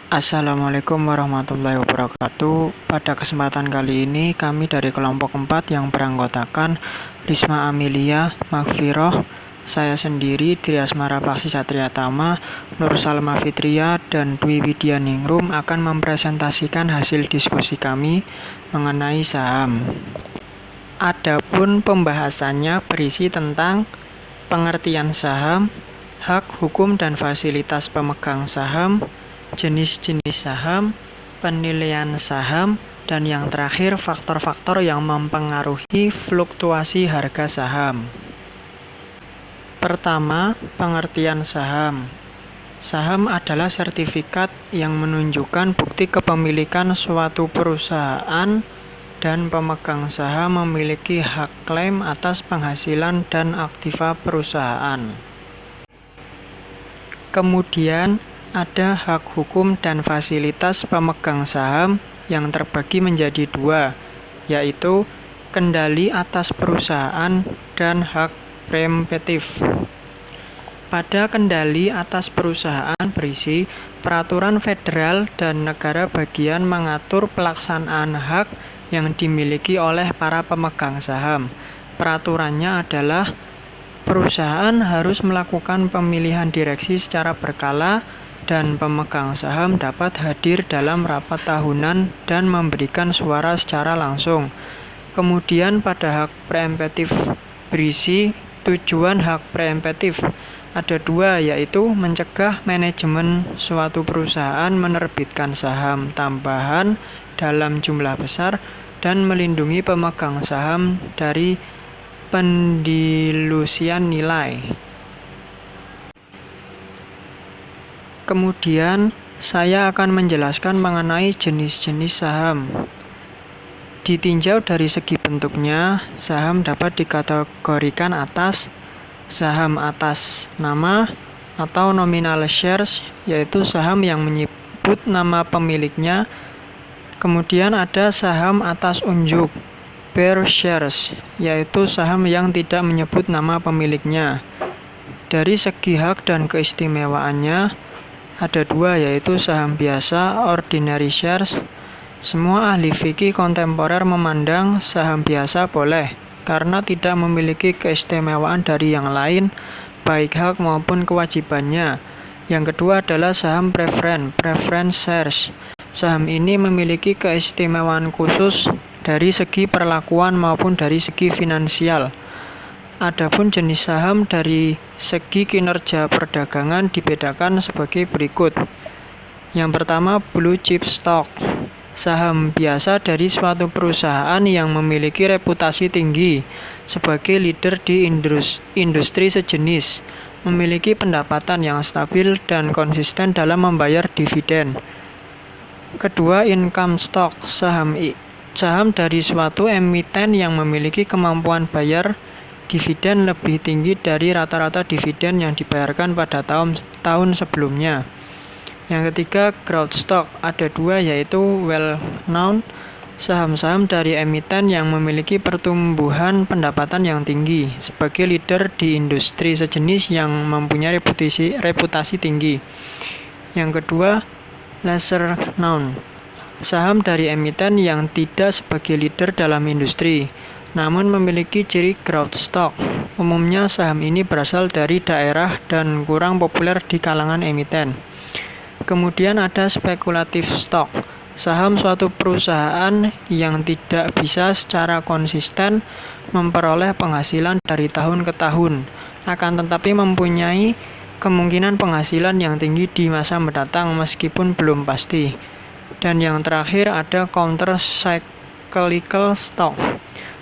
Assalamualaikum warahmatullahi wabarakatuh. Pada kesempatan kali ini kami dari kelompok 4 yang beranggotakan Risma Amelia, Magfiroh, saya sendiri, Dri Asmara Paksi Satriatama, Nur Salma Fitria, dan Dwi Widya Ningrum akan mempresentasikan hasil diskusi kami mengenai saham. Adapun pembahasannya berisi tentang pengertian saham, hak, hukum, dan fasilitas pemegang saham, jenis-jenis saham, penilaian saham, dan yang terakhir faktor-faktor yang mempengaruhi fluktuasi harga saham. Pertama, pengertian saham. Saham adalah sertifikat yang menunjukkan bukti kepemilikan suatu perusahaan dan pemegang saham memiliki hak klaim atas penghasilan dan aktiva perusahaan. Kemudian, ada hak hukum dan fasilitas pemegang saham yang terbagi menjadi dua, yaitu kendali atas perusahaan dan hak preemptif. Pada kendali atas perusahaan berisi peraturan federal dan negara bagian mengatur pelaksanaan hak yang dimiliki oleh para pemegang saham. Peraturannya adalah perusahaan harus melakukan pemilihan direksi secara berkala dan pemegang saham dapat hadir dalam rapat tahunan dan memberikan suara secara langsung. Kemudian pada hak preemptif berisi tujuan hak preemptif. Ada dua, yaitu mencegah manajemen suatu perusahaan menerbitkan saham tambahan dalam jumlah besar dan melindungi pemegang saham dari pendilusian nilai. Kemudian, saya akan menjelaskan mengenai jenis-jenis saham. Ditinjau dari segi bentuknya, saham dapat dikategorikan atas saham atas nama atau nominal shares, yaitu saham yang menyebut nama pemiliknya. Kemudian ada saham atas unjuk, bare shares, yaitu saham yang tidak menyebut nama pemiliknya. Dari segi hak dan keistimewaannya, ada dua, yaitu saham biasa, ordinary shares. Semua ahli fikih kontemporer memandang saham biasa boleh, karena tidak memiliki keistimewaan dari yang lain, baik hak maupun kewajibannya. Yang kedua adalah saham preference shares. Saham ini memiliki keistimewaan khusus dari segi perlakuan maupun dari segi finansial. Adapun jenis saham dari segi kinerja perdagangan dibedakan sebagai berikut. Yang pertama, blue chip stock. Saham biasa dari suatu perusahaan yang memiliki reputasi tinggi sebagai leader di industri sejenis, memiliki pendapatan yang stabil dan konsisten dalam membayar dividen. Kedua, income stock. Saham dari suatu emiten yang memiliki kemampuan bayar dividen lebih tinggi dari rata-rata dividen yang dibayarkan pada tahun sebelumnya. Yang ketiga, growth stock. Ada dua, yaitu well-known, saham-saham dari emiten yang memiliki pertumbuhan pendapatan yang tinggi sebagai leader di industri sejenis yang mempunyai reputasi tinggi. Yang kedua, lesser known, saham dari emiten yang tidak sebagai leader dalam industri, namun memiliki ciri growth stock. Umumnya saham ini berasal dari daerah dan kurang populer di kalangan emiten. Kemudian ada speculative stock. Saham suatu perusahaan yang tidak bisa secara konsisten memperoleh penghasilan dari tahun ke tahun, akan tetapi mempunyai kemungkinan penghasilan yang tinggi di masa mendatang meskipun belum pasti. Dan yang terakhir ada counter cyclical stock.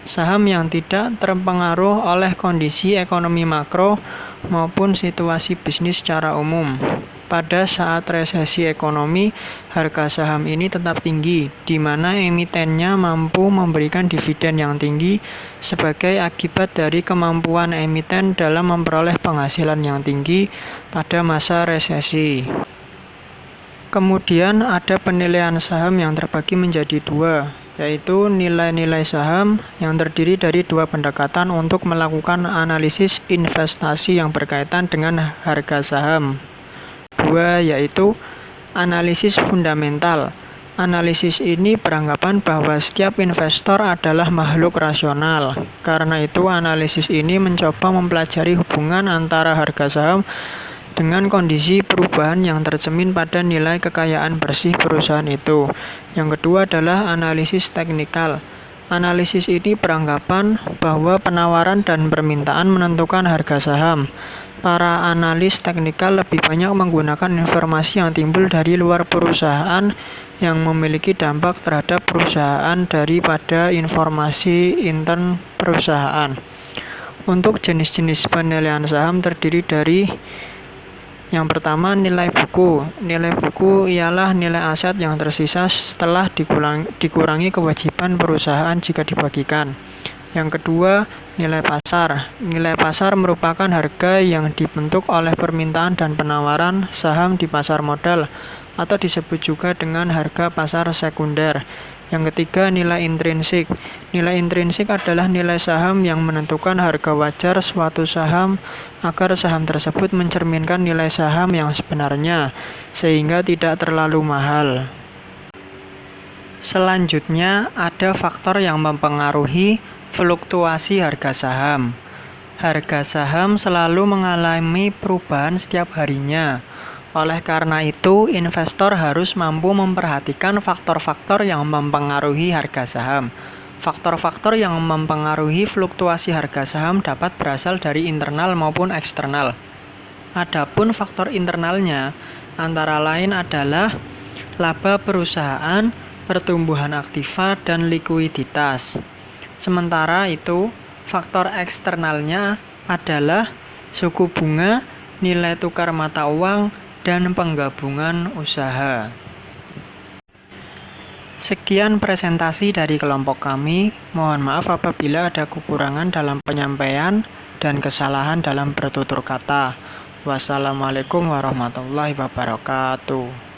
Saham yang tidak terpengaruh oleh kondisi ekonomi makro maupun situasi bisnis secara umum. Pada saat resesi ekonomi, harga saham ini tetap tinggi, di mana emitennya mampu memberikan dividen yang tinggi sebagai akibat dari kemampuan emiten dalam memperoleh penghasilan yang tinggi pada masa resesi. Kemudian ada penilaian saham yang terbagi menjadi dua, yaitu nilai-nilai saham yang terdiri dari dua pendekatan untuk melakukan analisis investasi yang berkaitan dengan harga saham. Dua, yaitu Analisis fundamental. Analisis ini beranggapan bahwa setiap investor adalah makhluk rasional. Karena itu, analisis ini mencoba mempelajari hubungan antara harga saham dengan kondisi perubahan yang tercermin pada nilai kekayaan bersih perusahaan itu. Yang kedua adalah analisis teknikal. Analisis ini beranggapan bahwa penawaran dan permintaan menentukan harga saham. Para analis teknikal lebih banyak menggunakan informasi yang timbul dari luar perusahaan yang memiliki dampak terhadap perusahaan daripada informasi intern perusahaan. Untuk jenis-jenis penilaian saham terdiri dari yang pertama, nilai buku. Nilai buku ialah nilai aset yang tersisa setelah dikurangi kewajiban perusahaan jika dibagikan. Yang kedua, nilai pasar. Nilai pasar merupakan harga yang dibentuk oleh permintaan dan penawaran saham di pasar modal, atau disebut juga dengan harga pasar sekunder. Yang ketiga, nilai intrinsik. Nilai intrinsik adalah nilai saham yang menentukan harga wajar suatu saham agar saham tersebut mencerminkan nilai saham yang sebenarnya, sehingga tidak terlalu mahal. Selanjutnya, ada faktor yang mempengaruhi fluktuasi harga saham. Harga saham selalu mengalami perubahan setiap harinya. Oleh karena itu, investor harus mampu memperhatikan faktor-faktor yang mempengaruhi harga saham. Faktor-faktor yang mempengaruhi fluktuasi harga saham dapat berasal dari internal maupun eksternal. Adapun faktor internalnya antara lain adalah laba perusahaan, pertumbuhan aktiva, dan likuiditas. Sementara itu, faktor eksternalnya adalah suku bunga, nilai tukar mata uang, dan penggabungan usaha. Sekian presentasi dari kelompok kami. Mohon maaf apabila ada kekurangan dalam penyampaian dan kesalahan dalam bertutur kata. Wassalamualaikum warahmatullahi wabarakatuh.